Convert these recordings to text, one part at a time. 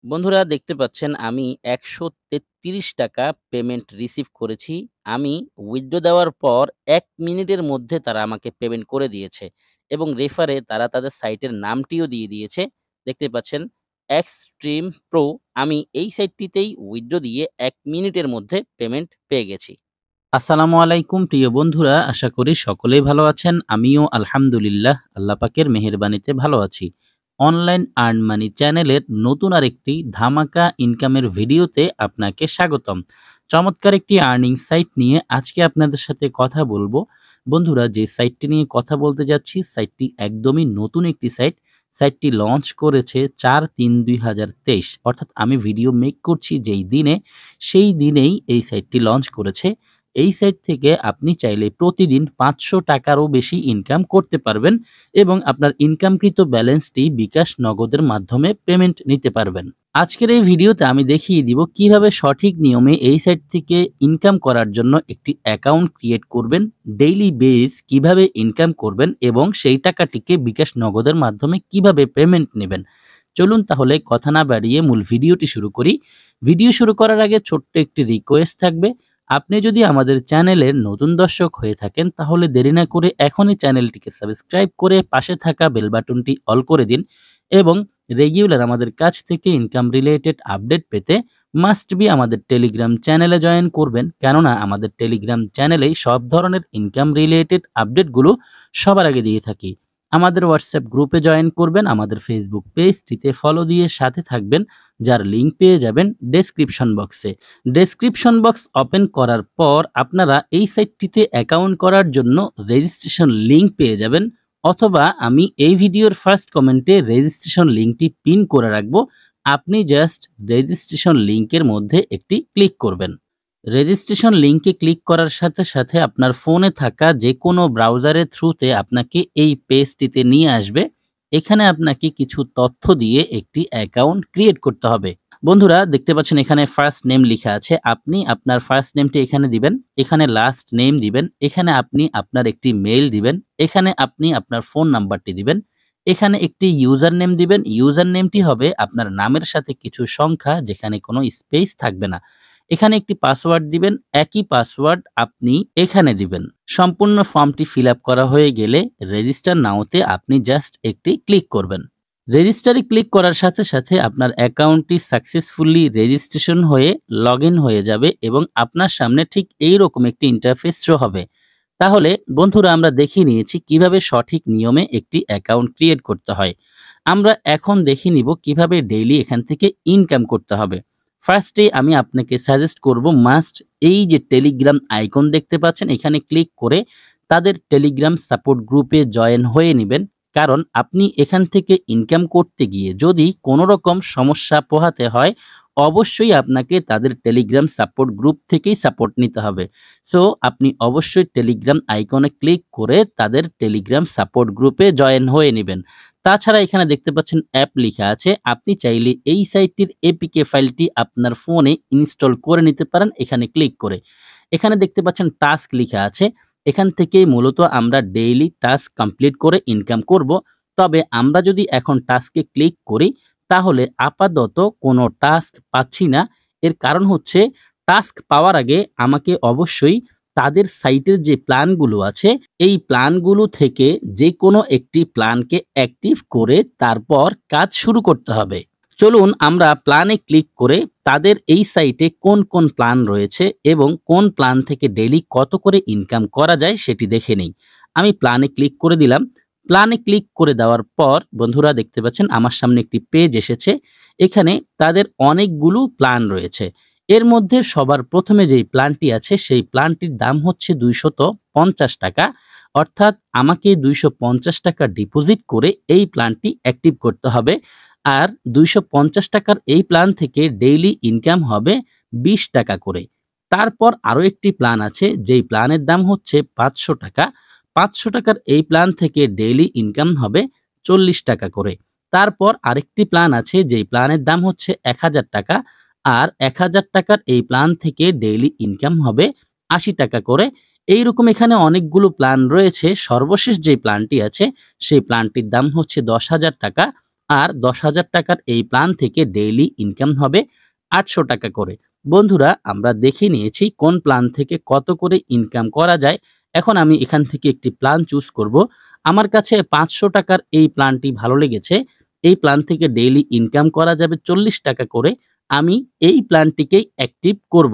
বন্ধুরা দেখতে পাচ্ছেন আমি ৳১৩৩ পেমেন্ট রিসিভ করেছি। আমি উইথড্র দেওয়ার পর ১ মিনিটের মধ্যে তারা আমাকে পেমেন্ট করে দিয়েছে এবং রেফারে তারা তাদের সাইটের নামটিও দিয়ে দিয়েছে। দেখতে পাচ্ছেন Xtrem Pro। আমি এই সাইটটিতেই উইথড্র দিয়ে ১ মিনিটের মধ্যে পেমেন্ট পেয়ে গেছি। আসসালামু আলাইকুম প্রিয় বন্ধুরা, আশা করি সকলেই ভালো আছেন। আমিও আলহামদুলিল্লাহ আল্লাহ পাকের মেহেরবানিতে ভালো আছি। অনলাইন আর্ন মানি চ্যানেলের নতুন আরেকটি ধামাকা ইনকামের ভিডিওতে আপনাকে স্বাগতম। চমৎকার একটি আর্নিং সাইট নিয়ে আজকে আপনাদের সাথে কথা বলবো। বন্ধুরা, যে সাইটটি নিয়ে কথা বলতে যাচ্ছি সাইটটি একদমই নতুন একটি সাইট। সাইটটি লঞ্চ করেছে ৪/৩/২০২৩, অর্থাৎ আমি ভিডিও মেক করছি যেই দিনে, সেই দিনেই এই সাইটটি লঞ্চ করেছে। এই সাইট থেকে আপনি চাইলে প্রতিদিন ৫০০ টাকারও বেশি ইনকাম করতে পারবেন এবং আপনার ইনকামকৃত ব্যালেন্সটি বিকাশ নগদের মাধ্যমে পেমেন্ট নিতে পারবেন। আজকের এই ভিডিওতে আমি দেখিয়ে দিব কিভাবে সঠিক নিয়মে এই সাইট থেকে ইনকাম করার জন্য একটি অ্যাকাউন্ট ক্রিয়েট করবেন, ডেইলি বেস কিভাবে ইনকাম করবেন এবং সেই টাকাটিকে বিকাশ নগদের মাধ্যমে কিভাবে পেমেন্ট নেবেন। চলুন তাহলে কথা না বাড়িয়ে মূল ভিডিওটি শুরু করি। ভিডিও শুরু করার আগে ছোট্ট একটি রিকোয়েস্ট থাকবে। আপনি যদি আমাদের চ্যানেলের নতুন দর্শক হয়ে থাকেন তাহলে দেরি না করে এখনই চ্যানেলটিকে সাবস্ক্রাইব করে পাশে থাকা বেল বাটনটি অল করে দিন এবং রেগুলার আমাদের কাছ থেকে ইনকাম রিলেটেড আপডেট পেতে মাস্ট বি আমাদের টেলিগ্রাম চ্যানেলে জয়েন করবেন, কেননা আমাদের টেলিগ্রাম চ্যানেলেই সব ধরনের ইনকাম রিলেটেড আপডেটগুলো সবার আগে দিয়ে থাকি। আমাদের হোয়াটসঅ্যাপ গ্রুপে জয়েন করবেন, আমাদের ফেসবুক পেজটিতে ফলো দিয়ে সাথে থাকবেন, যার লিঙ্ক পেয়ে যাবেন ডেসক্রিপশন বক্সে। ডেসক্রিপশন বক্স ওপেন করার পর আপনারা এই সাইটটিতে অ্যাকাউন্ট করার জন্য রেজিস্ট্রেশন লিঙ্ক পেয়ে যাবেন, অথবা আমি এই ভিডিওর ফার্স্ট কমেন্টে রেজিস্ট্রেশন লিঙ্কটি পিন করে রাখবো। আপনি জাস্ট রেজিস্ট্রেশন লিঙ্কের মধ্যে একটি ক্লিক করবেন। রেজিস্ট্রেশন লিঙ্কে ক্লিক করার সাথে সাথে আপনার ফোনে থাকা যে কোনো ব্রাউজারের থ্রুতে আপনাকে এই পেজটিতে নিয়ে আসবে। এখানে আপনাকে কিছু তথ্য দিয়ে একটি অ্যাকাউন্ট ক্রিয়েট করতে হবে। বন্ধুরা দেখতে পাচ্ছেন এখানে ফার্স্ট নেম লেখা আছে, আপনি আপনার ফার্স্ট নেমটি এখানে দিবেন, এখানে লাস্ট নেম দিবেন, এখানে আপনি আপনার একটি মেইল দিবেন, এখানে আপনি আপনার ফোন নাম্বারটি দিবেন, এখানে একটি ইউজার নেম দিবেন। ইউজার নেমটি হবে আপনার নামের সাথে কিছু সংখ্যা যেখানে কোনো স্পেস থাকবে না। এখানে একটি পাসওয়ার্ড দিবেন, একই পাসওয়ার্ড আপনি এখানে দিবেন। সম্পূর্ণ ফর্মটি ফিল আপ করা হয়ে গেলে রেজিস্টার নাওতে আপনি জাস্ট একটি ক্লিক করবেন। রেজিস্টারে ক্লিক করার সাথে সাথে আপনার অ্যাকাউন্টটি সাকসেসফুলি রেজিস্ট্রেশন হয়ে লগ ইন হয়ে যাবে এবং আপনার সামনে ঠিক এইরকম একটি ইন্টারফেস শো হবে। তাহলে বন্ধুরা, আমরা দেখিয়ে নিয়েছি কিভাবে সঠিক নিয়মে একটি অ্যাকাউন্ট ক্রিয়েট করতে হয়। আমরা এখন দেখে নিব কিভাবে ডেইলি এখান থেকে ইনকাম করতে হবে। ফার্স্টে আমি আপনাকে সাজেস্ট করব মাস্ট এই যে টেলিগ্রাম আইকন দেখতে পাচ্ছেন এখানে ক্লিক করে তাদের টেলিগ্রাম সাপোর্ট গ্রুপে জয়েন হয়ে নেবেন, কারণ আপনি এখান থেকে ইনকাম করতে গিয়ে যদি কোনো রকম সমস্যা পোহাতে হয় অবশ্যই আপনাকে তাদের টেলিগ্রাম সাপোর্ট গ্রুপ থেকেই সাপোর্ট নিতে হবে। সো আপনি অবশ্যই টেলিগ্রাম আইকনে ক্লিক করে তাদের টেলিগ্রাম সাপোর্ট গ্রুপে জয়েন হয়ে নেবেন। তাছাড়া এখানে দেখতে পাচ্ছেন অ্যাপ লেখা আছে, আপনি চাইলে এই সাইটটির এপিকে ফাইলটি আপনার ফোনে ইনস্টল করে নিতে পারেন এখানে ক্লিক করে। এখানে দেখতে পাচ্ছেন টাস্ক লেখা আছে, এখান থেকেই মূলত আমরা ডেইলি টাস্ক কমপ্লিট করে ইনকাম করব। তবে আমরা যদি এখন টাস্কে ক্লিক করি তাহলে আপাতত কোনো টাস্ক পাচ্ছি না। এর কারণ হচ্ছে টাস্ক পাওয়ার আগে আমাকে অবশ্যই তাদের সাইটের যে প্ল্যানগুলো আছে এই প্ল্যানগুলো থেকে যে কোনো একটি প্ল্যানকে অ্যাক্টিভ করে তারপর কাজ শুরু করতে হবে। চলুন আমরা প্ল্যানে ক্লিক করে তাদের এই সাইটে কোন কোন প্ল্যান রয়েছে এবং কোন প্ল্যান থেকে ডেইলি কত করে ইনকাম করা যায় সেটি দেখে নেই। আমি প্ল্যানে ক্লিক করে দিলাম। প্ল্যানে ক্লিক করে দেওয়ার পর বন্ধুরা দেখতে পাচ্ছেন আমার সামনে একটি পেজ এসেছে। এখানে তাদের অনেকগুলো প্ল্যান রয়েছে। এর মধ্যে সবার প্রথমে যেই প্ল্যানটি আছে সেই প্ল্যানটির দাম হচ্ছে 250 টাকা, অর্থাৎ আমাকে 250 টাকা ডিপোজিট করে এই প্ল্যানটি অ্যাক্টিভ করতে হবে। আর 250 টাকার এই প্ল্যান থেকে ডেইলি ইনকাম হবে 20 টাকা করে। তারপর আরও একটি প্ল্যান আছে যেই প্ল্যানের দাম হচ্ছে 500 টাকা। 500 টাকার এই প্ল্যান থেকে ডেইলি ইনকাম হবে 40 টাকা করে। তারপর আরেকটি প্ল্যান আছে যেই প্ল্যানের দাম হচ্ছে 1000 টাকা, আর 1000 টাকার এই প্ল্যান থেকে ডেইলি ইনকাম হবে 80 টাকা করে। এইরকম এখানে অনেকগুলো প্ল্যান রয়েছে। সর্বশেষ যে প্ল্যানটি আছে সেই প্ল্যানটির দাম হচ্ছে 10,000 টাকা, আর ১০,০০০ টাকার এই প্ল্যান থেকে ডেইলি ইনকাম হবে ৮০০ টাকা করে। বন্ধুরা, আমরা দেখে নিয়েছি কোন প্ল্যান থেকে কত করে ইনকাম করা যায়। এখন আমি এখান থেকে একটি প্ল্যান চুজ করব। আমার কাছে ৫০০ টাকার এই প্ল্যানটি ভালো লেগেছে। এই প্ল্যান থেকে ডেইলি ইনকাম করা যাবে ৪০ টাকা করে। আমি এই প্ল্যানটিকেই অ্যাক্টিভ করব।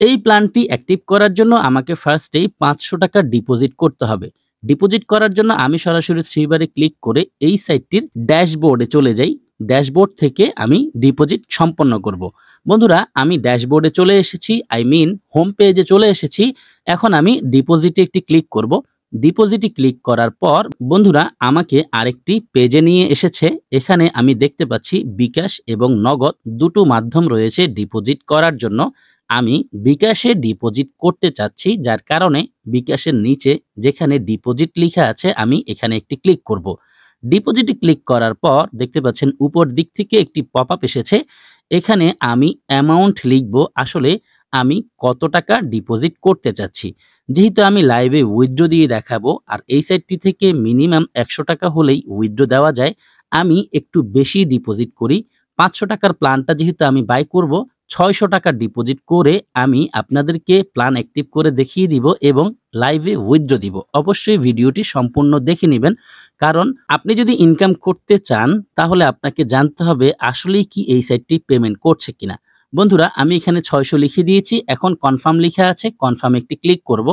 এই প্ল্যানটি অ্যাক্টিভ করার জন্য আমাকে ফার্স্টেই ৫০০ টাকা ডিপোজিট করতে হবে। ডিপোজিট করার জন্য আমি সরাসরি 3 বারে ক্লিক করে এই সাইটটির ড্যাশবোর্ডে চলে যাই। ড্যাশবোর্ড থেকে আমি ডিপোজিট সম্পন্ন করব। বন্ধুরা, আমি ড্যাশবোর্ডে চলে এসেছি, আই মিন হোম পেজে চলে এসেছি। এখন আমি ডিপোজিটে একটি ক্লিক করব। ডিপোজিটে ক্লিক করার পর বন্ধুরা আমাকে আরেকটি পেজে নিয়ে এসেছে। এখানে আমি দেখতে পাচ্ছি বিকাশ এবং নগদ দুটো মাধ্যম রয়েছে ডিপোজিট করার জন্য। আমি বিকাশে ডিপোজিট করতে চাচ্ছি, যার কারণে বিকাশের নিচে যেখানে ডিপোজিট লেখা আছে আমি এখানে একটি ক্লিক করব। ডিপোজিটে ক্লিক করার পর দেখতে পাচ্ছেন উপর দিক থেকে একটি পপ আপ এসেছে। এখানে আমি অ্যামাউন্ট লিখব, আসলে আমি কত টাকা ডিপোজিট করতে চাচ্ছি। যেহেতু আমি লাইভে উইথড্র দিয়ে দেখাবো আর এই সাইটটি থেকে মিনিমাম ১০০ টাকা হলেই উইথড্র দেওয়া যায়, আমি একটু বেশি ডিপোজিট করি। ৫০০ টাকার প্ল্যানটা যেহেতু আমি বাই করব, ৬০০ টাকা ডিপোজিট করে আমি আপনাদেরকে প্ল্যান অ্যাক্টিভ করে দেখিয়ে দিব এবং লাইভে উইথড্র দিব। অবশ্যই ভিডিওটি সম্পূর্ণ দেখে নেবেন, কারণ আপনি যদি ইনকাম করতে চান তাহলে আপনাকে জানতে হবে আসলেই কি এই সাইটটি পেমেন্ট করছে কিনা। বন্ধুরা, আমি এখানে ৬০০ লিখে দিয়েছি। এখন কনফার্ম লেখা আছে, কনফার্মে একটি ক্লিক করব।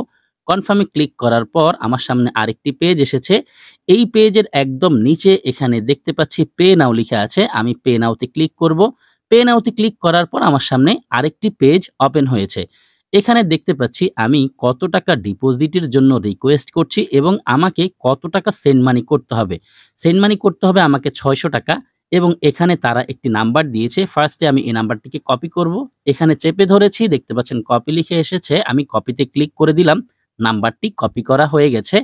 কনফার্মে ক্লিক করার পর আমার সামনে আরেকটি পেজ এসেছে। এই পেজের একদম নিচে এখানে দেখতে পাচ্ছি পে নাও লেখা আছে। আমি পে নাওতে ক্লিক করব। পে নাওতে ক্লিক করার পর আমার সামনে আরেকটি পেজ ওপেন হয়েছে। এখানে দেখতে পাচ্ছি আমি কত টাকা ডিপোজিটের জন্য রিকোয়েস্ট করছি এবং আমাকে কত টাকা সেন্ড মানি করতে হবে। সেন্ড মানি করতে হবে আমাকে ৬০০ টাকা এবং এখানে তারা একটি নাম্বার দিয়েছে। ফার্স্টে আমি এই নাম্বারটিকে কপি করব। এখানে চেপে ধরেছি, দেখতে পাচ্ছেন কপি লিখে এসেছে। আমি কপিতে ক্লিক করে দিলাম। নাম্বারটি কপি করা হয়ে গেছে।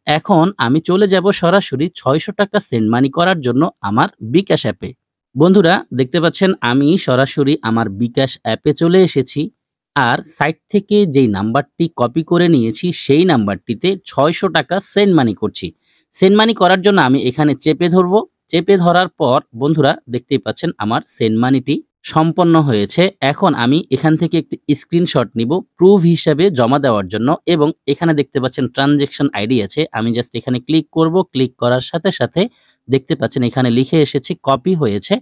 এখন আমি চলে যাব সরাসরি ৬০০ টাকা সেন্ড মানি করার জন্য আমার বিকাশ অ্যাপে। বন্ধুরা, দেখতে পাচ্ছেন আমি সরাসরি আমার বিকাশ অ্যাপে চলে এসেছি আর সাইট থেকে যেই নাম্বারটি কপি করে নিয়েছি সেই নাম্বারটিতে ৬০০ টাকা সেন্ড মানি করছি। সেন্ড মানি করার জন্য আমি এখানে চেপে ধরবো। চেপে ধরার পর বন্ধুরা দেখতেই পাচ্ছেন আমার সেন্ড মানিটি সম্পন্ন হয়েছে। এখন আমি এখান থেকে একটি স্ক্রিনশট নিব প্রুফ হিসাবে জমা দেওয়ার জন্য এবং এখানে দেখতে পাচ্ছেন ট্রানজ্যাকশন আইডি আছে। আমি জাস্ট এখানে ক্লিক করব। ক্লিক করার সাথে সাথে দেখতে পাচ্ছেন এখানে লিখে এসেছে কপি হয়েছে।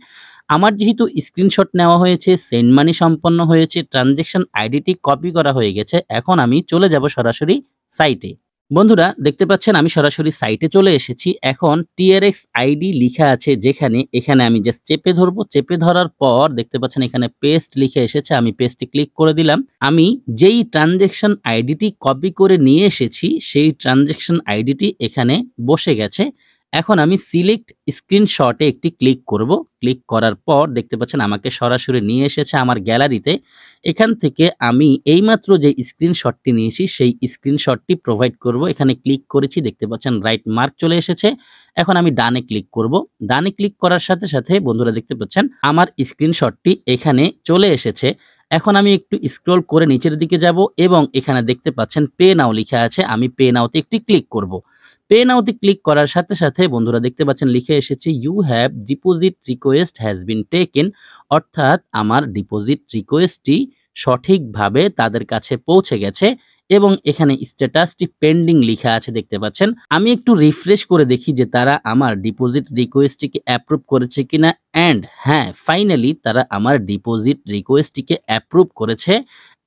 আমার যেহেতু স্ক্রিনশট নেওয়া হয়েছে, সেন্ড মানি সম্পন্ন হয়েছে, ট্রানজ্যাকশন আইডিটি কপি করা হয়ে গেছে। এখন আমি চলে যাব সরাসরি সাইটে। বন্ধুরা, দেখতে পাচ্ছেন আমি সরাসরি সাইটে চলে এসেছি। এখন টিআরএক্স আইডি লিখা আছে যেখানে, এখানে আমি জাস্ট চেপে ধরবো। চেপে ধরার পর দেখতে পাচ্ছেন এখানে পেস্ট লিখে এসেছে। আমি পেস্টে ক্লিক করে দিলাম। আমি যেই ট্রানজ্যাকশন আইডিটি কপি করে নিয়ে এসেছি সেই ট্রানজ্যাকশন আইডিটি এখানে বসে গেছে। এখন আমি সিলেক্ট স্ক্রিনশটে একটি ক্লিক করব। ক্লিক করার পর দেখতে পাচ্ছেন আমাকে সরাসরি নিয়ে এসেছে আমার গ্যালারিতে। এখান থেকে আমি এইমাত্র যে স্ক্রিনশটটি নিয়েছি সেই স্ক্রিনশটটি প্রোভাইড করব। এখানে ক্লিক করেছি, দেখতে পাচ্ছেন রাইট মার্ক চলে এসেছে। এখন আমি ডানে ক্লিক করব। ডানে ক্লিক করার সাথে সাথে বন্ধুরা দেখতে পাচ্ছেন আমার স্ক্রিনশটটি এখানে চলে এসেছে। এখন আমি একটু স্ক্রল করে নিচের দিকে যাব এবং এখানে দেখতে পাচ্ছেন পে নাও লেখা আছে। আমি পে নাওতে একটি ক্লিক করব। পে নাওতে ক্লিক করার সাথে সাথে বন্ধুরা দেখতে পাচ্ছেন লিখে এসেছে you have deposit request has been taken, অর্থাৎ আমার ডিপোজিট রিকোয়েস্টটি সঠিকভাবে তাদের কাছে পৌঁছে গেছে এবং এখানে স্ট্যাটাসটি পেন্ডিং লেখা আছে দেখতে পাচ্ছেন। আমি একটু রিফ্রেশ করে দেখি যে তারা আমার ডিপোজিট রিকোয়েস্টটিকে অ্যাপ্রুভ করেছে কিনা। অ্যান্ড হ্যাঁ, ফাইনালি তারা আমার ডিপোজিট রিকোয়েস্টটিকে অ্যাপ্রুভ করেছে।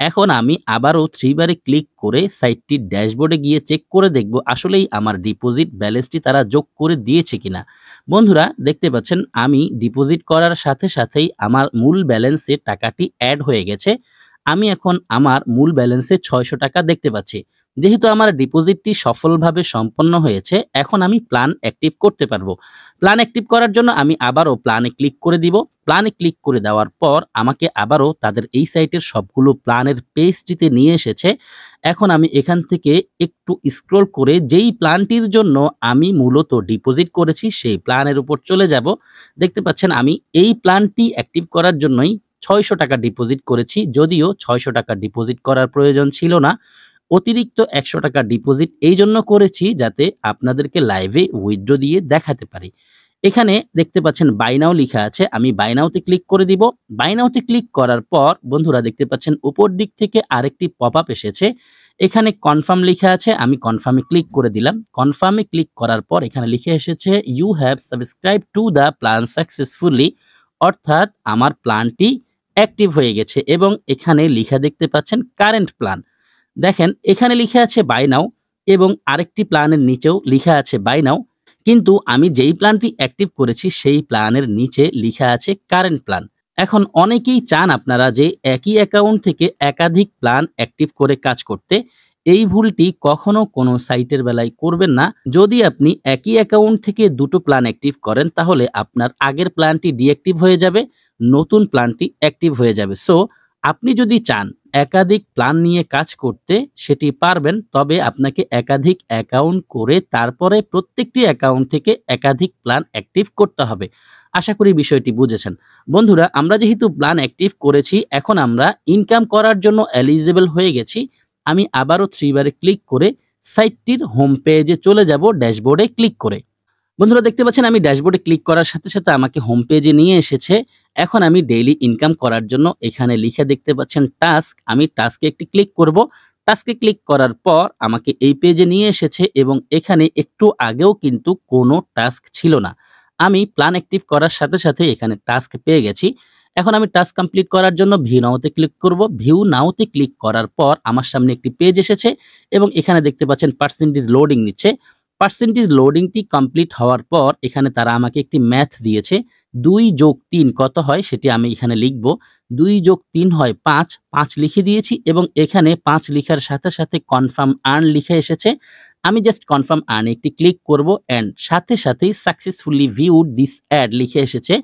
এখন আমি আবারও 3 বারে ক্লিক করে সাইটটির ড্যাশবোর্ডে গিয়ে চেক করে দেখব আসলেই আমার ডিপোজিট ব্যালেন্সটি তারা যোগ করে দিয়েছে কিনা। বন্ধুরা দেখতে পাচ্ছেন আমি ডিপোজিট করার সাথে সাথেই আমার মূল ব্যালেন্সে টাকাটি অ্যাড হয়ে গেছে। আমি এখন আমার মূল ব্যালেন্সে ৬০০ টাকা দেখতে পাচ্ছি। যেহেতু আমার ডিপোজিটটি সফলভাবে সম্পন্ন হয়েছে, এখন আমি প্ল্যান অ্যাক্টিভ করতে পারবো। প্ল্যান অ্যাক্টিভ করার জন্য আমি আবারও প্ল্যানে ক্লিক করে দিব। প্ল্যানে ক্লিক করে দেওয়ার পর আমাকে আবারও তাদের এই সাইটের সবগুলো প্ল্যানের পেজটিতে নিয়ে এসেছে। এখন আমি এখান থেকে একটু স্ক্রল করে যেই প্ল্যানটির জন্য আমি মূলত ডিপোজিট করেছি সেই প্ল্যানের উপর চলে যাব। দেখতে পাচ্ছেন আমি এই প্ল্যানটি অ্যাক্টিভ করার জন্যই ৬০০ টাকা ডিপোজিট করেছি, যদিও ৬০০ টাকা ডিপোজিট করার প্রয়োজন ছিল না। অতিরিক্ত ১০০ টাকা ডিপোজিট এই জন্য করেছি যাতে আপনাদেরকে লাইভে উইথড্র দিয়ে দেখাতে পারি। এখানে দেখতে পাচ্ছেন বাই নাও লিখা আছে, আমি বাই নাওতে ক্লিক করে দিব। বাই নাওতে ক্লিক করার পর বন্ধুরা দেখতে পাচ্ছেন উপর দিক থেকে আরেকটি পপআপ এসেছে। এখানে কনফার্ম লিখা আছে, আমি কনফার্মে ক্লিক করে দিলাম। কনফার্মে ক্লিক করার পর এখানে লিখে এসেছে you have subscribe to the plan successfully, অর্থাৎ আমার প্ল্যানটি অ্যাক্টিভ হয়ে গেছে এবং এখানে লিখা দেখতে পাচ্ছেন কারেন্ট প্ল্যান। দেখেন এখানে লিখা আছে বাই নাও এবং আরেকটি প্ল্যানের নিচেও লিখা আছে বাই নাও, কিন্তু আমি যেই প্ল্যানটি অ্যাক্টিভ করেছি সেই প্ল্যানের নিচে লিখা আছে কারেন্ট প্ল্যান। এখন অনেকেই চান আপনারা যে একই অ্যাকাউন্ট থেকে একাধিক প্ল্যান অ্যাক্টিভ করে কাজ করতে। এই ভুলটি কখনো কোনো সাইটের বেলায় করবেন না। যদি আপনি একই অ্যাকাউন্ট থেকে দুটো প্ল্যান অ্যাক্টিভ করেন তাহলে আপনার আগের প্ল্যানটি ডিঅ্যাক্টিভ হয়ে যাবে, নতুন প্ল্যানটি অ্যাক্টিভ হয়ে যাবে। সো আপনি যদি চান একাধিক প্ল্যান নিয়ে কাজ করতে সেটি পারবেন, তবে আপনাকে একাধিক অ্যাকাউন্ট করে তারপরে প্রত্যেকটি অ্যাকাউন্ট থেকে একাধিক প্ল্যান অ্যাক্টিভ করতে হবে। আশা করি বিষয়টি বুঝেছেন। বন্ধুরা আমরা যেহেতু প্ল্যান অ্যাক্টিভ করেছি, এখন আমরা ইনকাম করার জন্য এলিজিবল হয়ে গেছি। আমি আবারও 3 বারে ক্লিক করে সাইটটির হোম পেজে চলে যাব ড্যাশবোর্ডে ক্লিক করে। বন্ধুরা দেখতে পাচ্ছেন আমি ড্যাশবোর্ডে ক্লিক করার সাথে সাথে আমাকে হোম পেজে নিয়ে এসেছে। এখন আমি ডেইলি ইনকাম করার জন্য এখানে লিখে দেখতে পাচ্ছেন টাস্ক, আমি টাস্কে একটি ক্লিক করব। টাস্কে ক্লিক করার পর আমাকে এই পেজে নিয়ে এসেছে এবং এখানে একটু আগেও কিন্তু কোনো টাস্ক ছিল না। আমি প্ল্যান অ্যাক্টিভ করার সাথে সাথে এখানে টাস্ক পেয়ে গেছি। এখন আমি টাস্ক কমপ্লিট করার জন্য ভিউ নাওতে ক্লিক করব। ভিউ নাওতে ক্লিক করার পর আমার সামনে একটি পেজ এসেছে এবং এখানে দেখতে পাচ্ছেন পার্সেন্টেজ লোডিং নিচ্ছে। পার্সেন্টেজ লোডিংটি কমপ্লিট হওয়ার পর এখানে তারা আমাকে একটি ম্যাথ দিয়েছে। 2 যোগ 3 কত হয় সেটি আমি এখানে লিখব। 2 যোগ 3 হয় 5, 5 লিখে দিয়েছি এবং এখানে 5 লিখার সাথে সাথে কনফার্ম আর্ন লিখে এসেছে। আমি জাস্ট কনফার্ম আর্নে একটি ক্লিক করব অ্যান্ড সাথে সাথেই সাকসেসফুলি ভিউড দিস অ্যাড লিখে এসেছে।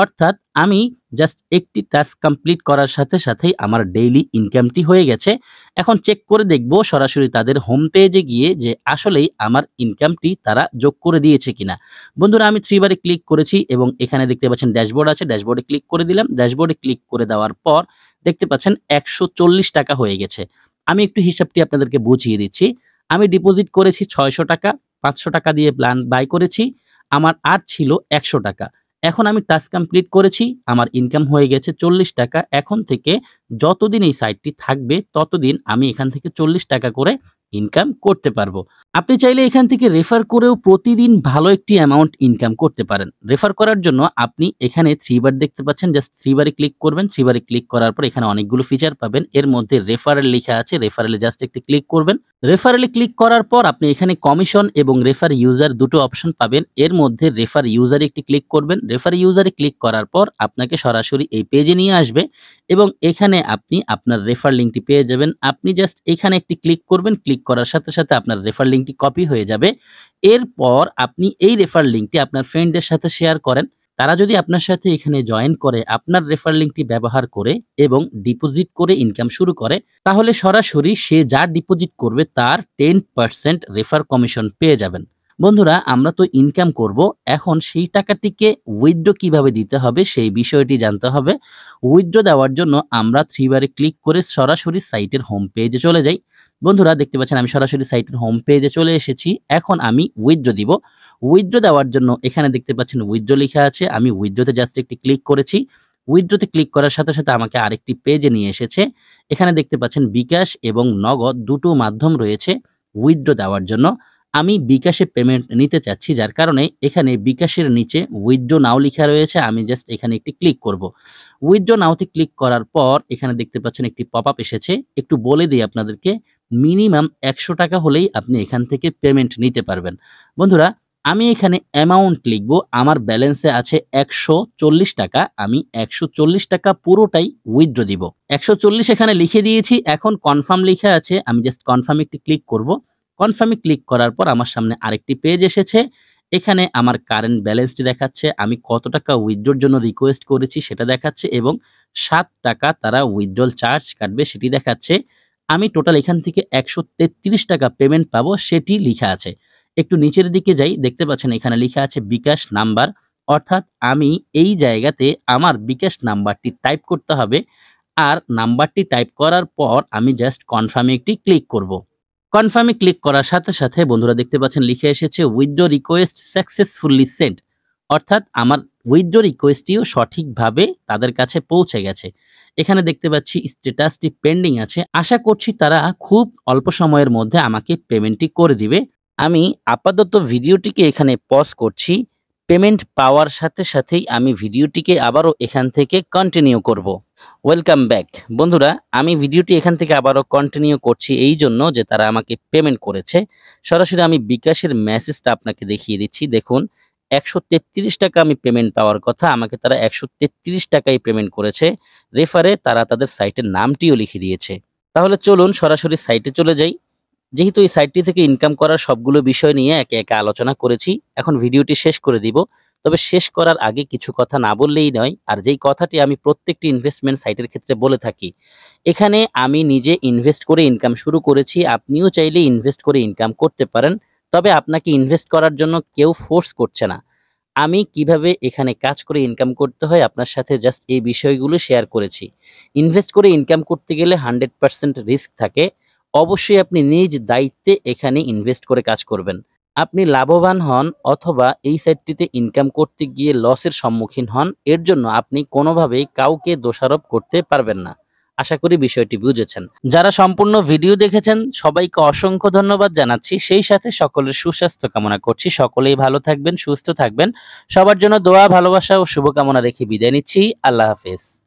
অর্থাৎ আমি জাস্ট একটি টাস্ক কমপ্লিট করার সাথে সাথেই আমার ডেইলি ইনকামটি হয়ে গেছে। এখন চেক করে দেখব সরাসরি তাদের হোম পেজে গিয়ে যে আসলেই আমার ইনকামটি তারা যোগ করে দিয়েছে কিনা। বন্ধুরা আমি 3 বারে ক্লিক করেছি এবং এখানে দেখতে পাচ্ছেন ড্যাশবোর্ড আছে, ড্যাশবোর্ডে ক্লিক করে দিলাম। ড্যাশবোর্ডে ক্লিক করে দেওয়ার পর দেখতে পাচ্ছেন 140 টাকা হয়ে গেছে। আমি একটু হিসাবটি আপনাদেরকে বুঝিয়ে দিচ্ছি। আমি ডিপোজিট করেছি 600 টাকা, 500 টাকা দিয়ে প্ল্যান বাই করেছি, আমার আর ছিল 100 টাকা। এখন আমি টাস্ক কমপ্লিট করেছি, আমার ইনকাম হয়ে গেছে 40 টাকা। এখন থেকে যতদিন এই সাইটটি থাকবে ততদিন আমি এখান থেকে 40 টাকা করে ইনকাম করতে পারবো। আপনি চাইলে এখান থেকে রেফার করেও প্রতিদিন ভালো একটি অ্যামাউন্ট ইনকাম করতে পারেন। রেফার করার জন্য আপনি এখানে 3 বার দেখতে পাচ্ছেন, জাস্ট 3 বারে ক্লিক করবেন। 3 বারে ক্লিক করার পর এখানে অনেকগুলো ফিচার পাবেন। এর মধ্যে রেফারেল লেখা আছে, রেফারেলে জাস্ট একটি ক্লিক করবেন। রেফারেলে ক্লিক করার পর আপনি এখানে কমিশন এবং রেফার ইউজার দুটো অপশন পাবেন। এর মধ্যে রেফার ইউজারে একটি ক্লিক করবেন। রেফার ইউজারে ক্লিক করার পর আপনাকে সরাসরি এই পেজে নিয়ে আসবে এবং এখানে আপনি আপনার রেফার লিঙ্কটি পেয়ে যাবেন। আপনি জাস্ট এখানে একটি ক্লিক করবেন। ক্লিক করার সাথে সাথে আপনার রেফার লিঙ্কটি কপি হয়ে যাবে। এরপর আপনি এই রেফার লিঙ্কটি আপনার ফ্রেন্ডদের সাথে শেয়ার করেন। তারা যদি আপনার সাথে এখানে জয়েন করে আপনার রেফার লিঙ্কটি ব্যবহার করে এবং ডিপোজিট করে ইনকাম শুরু করে, তাহলে সরাসরি সে যা ডিপোজিট করবে তার 10% রেফার কমিশন পেয়ে যাবেন। বন্ধুরা আমরা তো ইনকাম করব, এখন সেই টাকাটিকে উইথড্র কিভাবে দিতে হবে সেই বিষয়টি জানতে হবে। উইথড্র দেওয়ার জন্য আমরা 3 বারে ক্লিক করে সরাসরি সাইটের হোম পেজে চলে যাই। বন্ধুরা দেখতে পাচ্ছেন আমি সরাসরি সাইটের হোম পেজে চলে এসেছি। এখন আমি উইথড্র দিব। উইথড্র দেওয়ার জন্য এখানে দেখতে পাচ্ছেন উইথড্র লেখা আছে, আমি উইথড্রতে জাস্ট একটি ক্লিক করেছি। উইথড্রতে ক্লিক করার সাথে সাথে আমাকে আরেকটি পেজে নিয়ে এসেছে। এখানে দেখতে পাচ্ছেন বিকাশ এবং নগদ দুটো মাধ্যম রয়েছে উইথড্র দেওয়ার জন্য। আমি বিকাশে পেমেন্ট নিতে চাচ্ছি, যার কারণে এখানে বিকাশের নিচে উইথড্র নাও লেখা রয়েছে, আমি জাস্ট এখানে একটি ক্লিক করব। উইথড্র নাওতে ক্লিক করার পর এখানে দেখতে পাচ্ছেন একটি পপআপ এসেছে। একটু বলে দিই আপনাদেরকে, মিনিমাম 100 টাকা হলেই আপনি এখান থেকে পেমেন্ট নিতে পারবেন। বন্ধুরা আমি এখানে অ্যামাউন্ট লিখব, আমার ব্যালেন্সে আছে 140 টাকা, আমি 140 টাকা পুরোটাই উইথড্র দিব। 140 এখানে লিখে দিয়েছি। এখন কনফার্ম লেখা আছে, আমি জাস্ট কনফার্মে একটি ক্লিক করব। কনফার্মে ক্লিক করার পর আমার সামনে আরেকটি পেজ এসেছে। এখানে আমার কারেন্ট ব্যালেন্সটি দেখাচ্ছে, আমি কত টাকা উইথড্রর জন্য রিকোয়েস্ট করেছি সেটা দেখাচ্ছে এবং 7 টাকা তারা উইথড্রল চার্জ কাটবে সেটি দেখাচ্ছে। আমি টোটাল এখান থেকে 133 টাকা পেমেন্ট পাবো সেটি লিখা আছে। একটু নিচের দিকে যাই, দেখতে পাচ্ছেন এখানে লিখা আছে বিকাশ নাম্বার, অর্থাৎ আমি এই জায়গাতে আমার বিকাশ নাম্বারটি টাইপ করতে হবে। আর নাম্বারটি টাইপ করার পর আমি জাস্ট কনফার্মে একটি ক্লিক করব। কনফার্মে ক্লিক করার সাথে সাথে বন্ধুরা দেখতে পাচ্ছেন লিখে এসেছে উইথড্র রিকোয়েস্ট সাকসেসফুলি সেন্ট, অর্থাৎ আমার উইথড্র রিকোয়েস্টটিও সঠিকভাবে তাদের কাছে পৌঁছে গেছে। এখানে দেখতে পাচ্ছি স্ট্যাটাসটি পেন্ডিং আছে। আশা করছি তারা খুব অল্প সময়ের মধ্যে আমাকে পেমেন্টটি করে দিবে। আমি আপাতত ভিডিওটিকে এখানে পজ করছি। পেমেন্ট পাওয়ার সাথে সাথেই আমি ভিডিওটিকে আবারও এখান থেকে কন্টিনিউ করব। Welcome back. বন্ধুরা, আমি ভিডিওটি এখান থেকে আবারও কন্টিনিউ করছি এই জন্য যে তারা আমাকে পেমেন্ট করেছে। সরাসরি আমি বিকাশের মেসেজটা আপনাকে দেখিয়ে দিচ্ছি। দেখুন, ১৩৩ টাকা আমি পেমেন্ট পাওয়ার কথা, আমাকে তারা ১৩৩ টাকাই পেমেন্ট করেছে। রেফারে তারা তাদের সাইটের নামটিও লিখে দিয়েছে। তাহলে চলুন সরাসরি সাইটে চলে যাই। যেহেতু এই সাইটটি থেকে ইনকাম করার সবগুলো বিষয় নিয়ে একে একে আলোচনা করেছি, এখন ভিডিওটি শেষ করে দিব। তবে শেষ করার আগে কিছু কথা না বললেই নয়, আর যেই কথাটি আমি প্রত্যেকটি ইনভেস্টমেন্ট সাইটের ক্ষেত্রে বলে থাকি। এখানে আমি নিজে ইনভেস্ট করে ইনকাম শুরু করেছি, আপনিও চাইলে ইনভেস্ট করে ইনকাম করতে পারেন। তবে আপনাকে ইনভেস্ট করার জন্য কেউ ফোর্স করছে না। আমি কিভাবে এখানে কাজ করে ইনকাম করতে হয় আপনার সাথে জাস্ট এই বিষয়গুলো শেয়ার করেছি। ইনভেস্ট করে ইনকাম করতে গেলে 100% রিস্ক থাকে। অবশ্যই আপনি নিজ দায়িত্বে এখানে ইনভেস্ট করে কাজ করবেন। আপনি লাভবান হন অথবা এই সাইটটিতে ইনকাম করতে গিয়ে লসের সম্মুখীন হন, এর জন্য আপনি কোনোভাবেই কাউকে দোষারোপ করতে পারবেন না। আশা করি বিষয়টি বুঝেছেন। যারা সম্পূর্ণ ভিডিও দেখেছেন সবাইকে অসংখ্য ধন্যবাদ জানাচ্ছি। সেই সাথে সকলের সুস্বাস্থ্য কামনা করছি। সকলেই ভালো থাকবেন, সুস্থ থাকবেন। সবার জন্য দোয়া, ভালোবাসা ও শুভকামনা রেখে বিদায় নিচ্ছি। আল্লাহ হাফেজ।